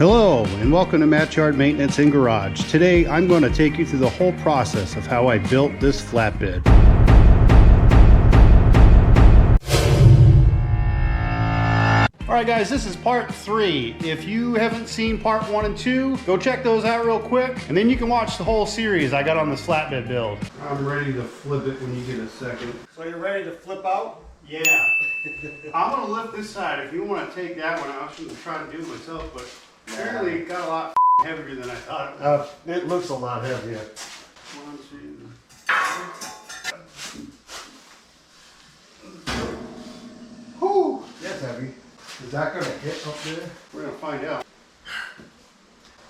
Hello and welcome to Matt's Yard Maintenance and Garage. Today I'm going to take you through the whole process of how I built this flatbed. Alright guys, this is part 3. If you haven't seen part 1 and 2, go check those out real quick and then you can watch the whole series I got on this flatbed build. I'm ready to flip it when you get a second. So you're ready to flip out? Yeah. I'm going to lift this side. If you want to take that one, I was going to try to do it myself, but apparently it got a lot heavier than I thought it would. It looks a lot heavier. 1, 2. Whew, That's heavy. Is that going to hit up there? we're going to find out.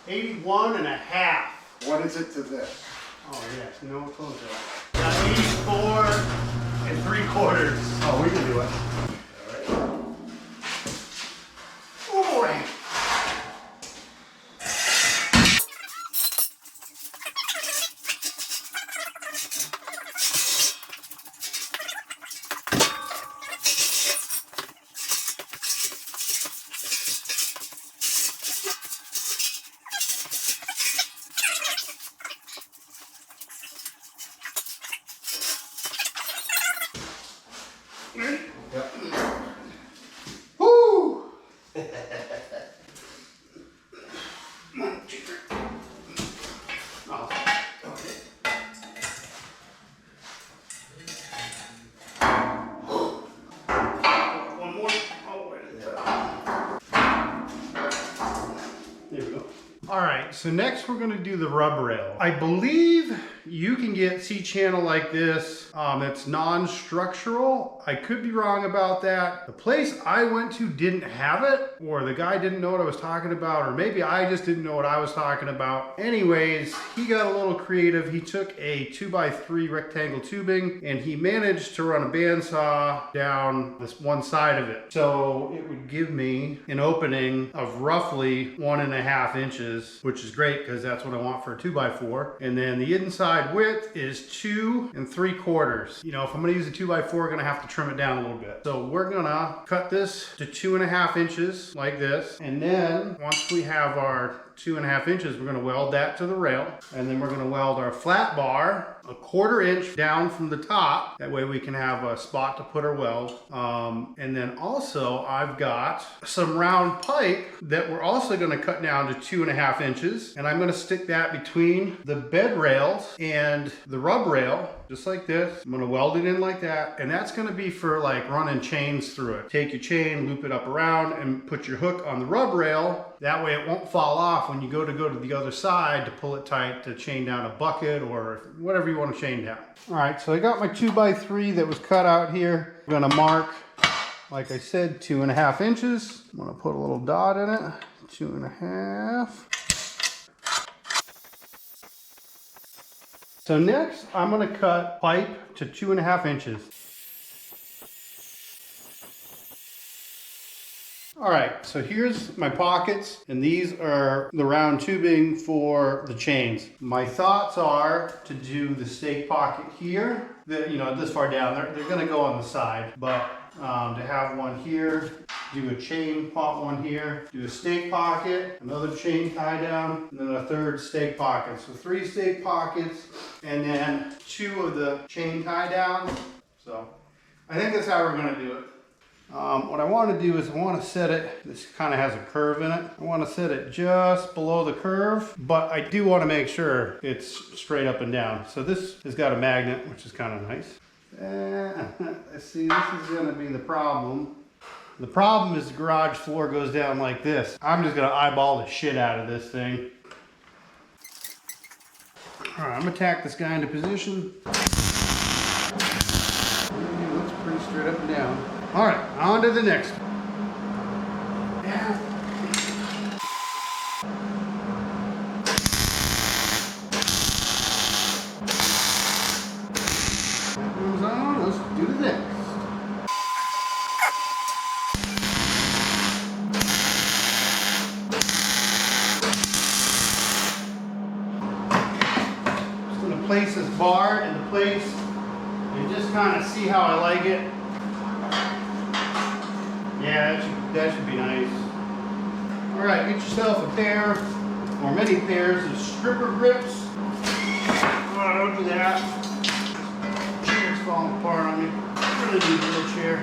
81 and a half. What is it to this? Oh yes, no close up. Got 84 and 3/4. Oh, we can do it. Oh boy. Yep. Woo! One more. Oh, wait. There we go. All right, so next we're gonna do the rub rail. I believe you can get C-channel like this that's non-structural. I could be wrong about that. The place I went to didn't have it, or the guy didn't know what I was talking about, or maybe I just didn't know what I was talking about. Anyways, he got a little creative. He took a 2x3 rectangle tubing and he managed to run a bandsaw down this one side of it. So it would give me an opening of roughly 1.5 inches, which is great because that's what I want for a 2x4. And then the inside width is 2 3/4. You know, if I'm gonna use a 2x4, I'm gonna have to trim it down a little bit. So we're gonna cut this to 2.5 inches like this. And then once we have our 2.5 inches, we're gonna weld that to the rail. And then we're gonna weld our flat bar 1/4 inch down from the top. That way we can have a spot to put our weld. And then also I've got some round pipe that we're also gonna cut down to 2.5 inches. And I'm gonna stick that between the bed rails and the rub rail, just like this. I'm gonna weld it in like that. And that's gonna be for like running chains through it. Take your chain, loop it up around and put your hook on the rub rail. That way it won't fall off when you go to the other side to pull it tight to chain down a bucket or whatever you want to chain down. All right, so I got my 2x3 that was cut out here. I'm gonna mark, like I said, 2.5 inches. I'm gonna put a little dot in it, 2.5. So next, I'm gonna cut pipe to 2.5 inches. All right, so here's my pockets, and these are the round tubing for the chains. My thoughts are to do the stake pocket here, you know, this far down. They're gonna go on the side, but to have one here, do a chain pot one here, do a stake pocket, another chain tie down, and then a third stake pocket. So 3 stake pockets, and then 2 of the chain tie downs. So I think that's how we're gonna do it. What I want to do is I want to set it, this kind of has a curve in it. I want to set it just below the curve, but I do want to make sure it's straight up and down. So this has got a magnet, which is kind of nice. Let's see, this is going to be the problem. The problem is the garage floor goes down like this. I'm just going to eyeball the shit out of this thing. All right, I'm going to tack this guy into position. It looks pretty straight up and down. All right, on to the next. Yeah. That one's on, let's do the next. Just gonna place this bar into place and just kind of see how I like it. Yeah, that should be nice. All right, get yourself a pair or many pairs of stripper grips. Oh, don't do that. Chair's falling apart on me. I really need a little chair.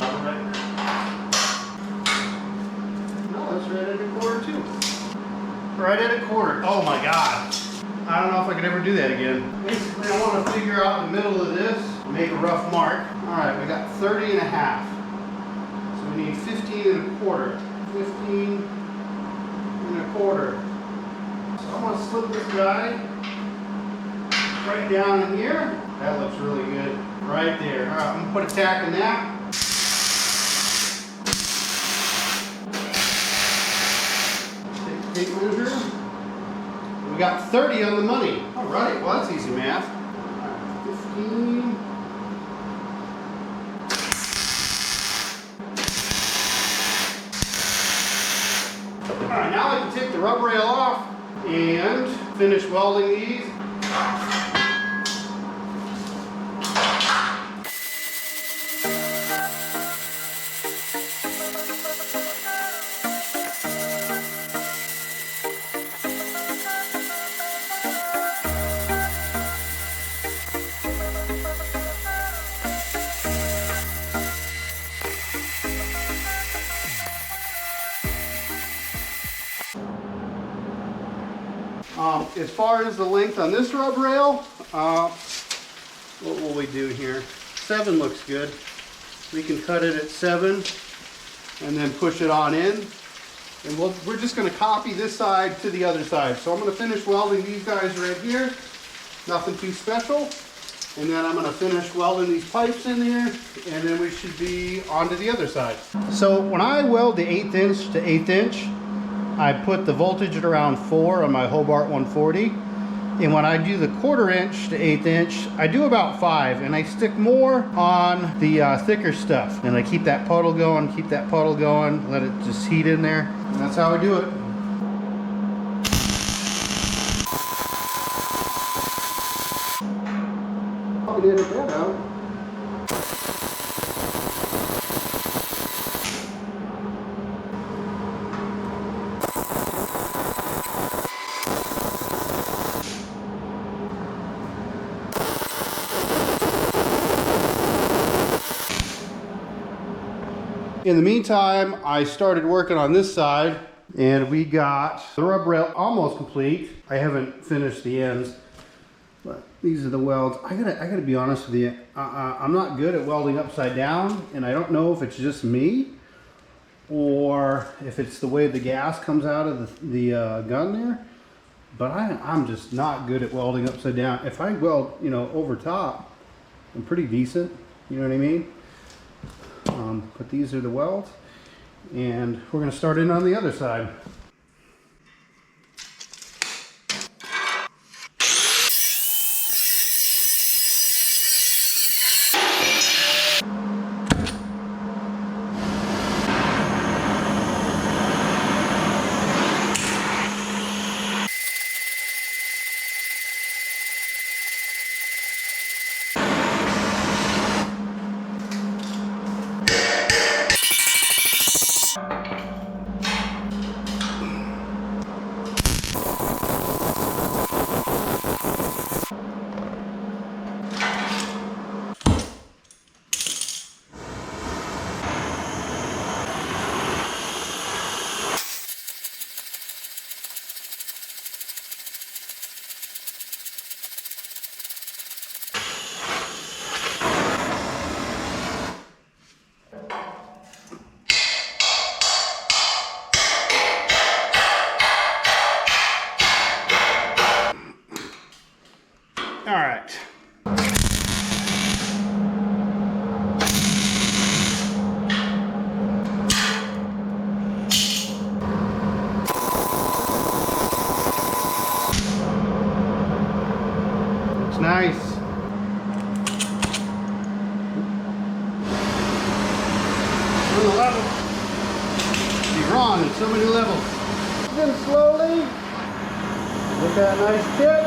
All right. No, that's right at a quarter too. Right at a quarter. Oh my God. I don't know if I could ever do that again. Basically, I want to figure out the middle of this, make a rough mark. All right, we got 30 and a half. So we need 15 and a quarter. 15 and a quarter. So I'm gonna slip this guy right down in here. That looks really good. Right there. All right, I'm gonna put a tack in that. Take tape measure. We got 30 on the money. All right, well that's easy math. All right, 15. All right, now I can take the rub rail off and finish welding these. As far as the length on this rub rail, what will we do here? 7 looks good. We can cut it at 7 and then push it on in. And we're just going to copy this side to the other side. So I'm going to finish welding these guys right here. Nothing too special. And then I'm going to finish welding these pipes in there, and then we should be on to the other side. So when I weld the 1/8 inch to 1/8 inch, I put the voltage at around 4 on my Hobart 140. And when I do the 1/4 inch to 1/8 inch, I do about 5. And I stick more on the thicker stuff. And I keep that puddle going, let it just heat in there. And that's how I do it. I'll edit that out. In the meantime, I started working on this side, and we got the rub rail almost complete. I haven't finished the ends, but these are the welds. I gotta be honest with you. I'm not good at welding upside down, and I don't know if it's just me or if it's the way the gas comes out of the gun there. But I'm just not good at welding upside down. If I weld, over top, I'm pretty decent. You know what I mean? But these are the welds, and we're going to start in on the other side. All right. Looks nice. On the level. You're on in so many levels. Then slowly with that nice tip.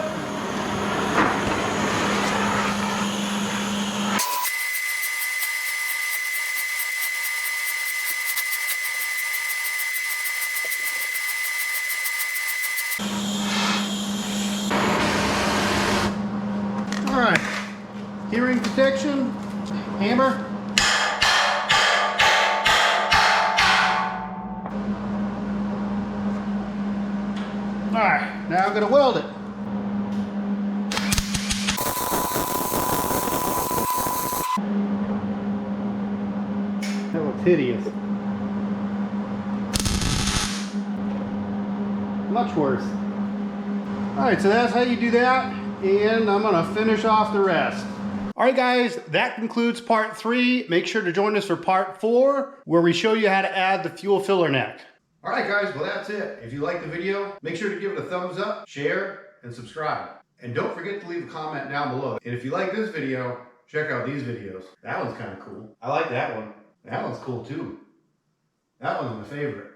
Hammer. All right, now I'm gonna weld it. That looks hideous. Much worse. All right, so that's how you do that, and I'm gonna finish off the rest. All right, guys, that concludes part 3. Make sure to join us for part 4, where we show you how to add the fuel filler neck. All right, guys, well, that's it. If you liked the video, make sure to give it a thumbs up, share, and subscribe. And don't forget to leave a comment down below. And if you like this video, check out these videos. That one's kind of cool. I like that one. That one's cool too. That one's my favorite.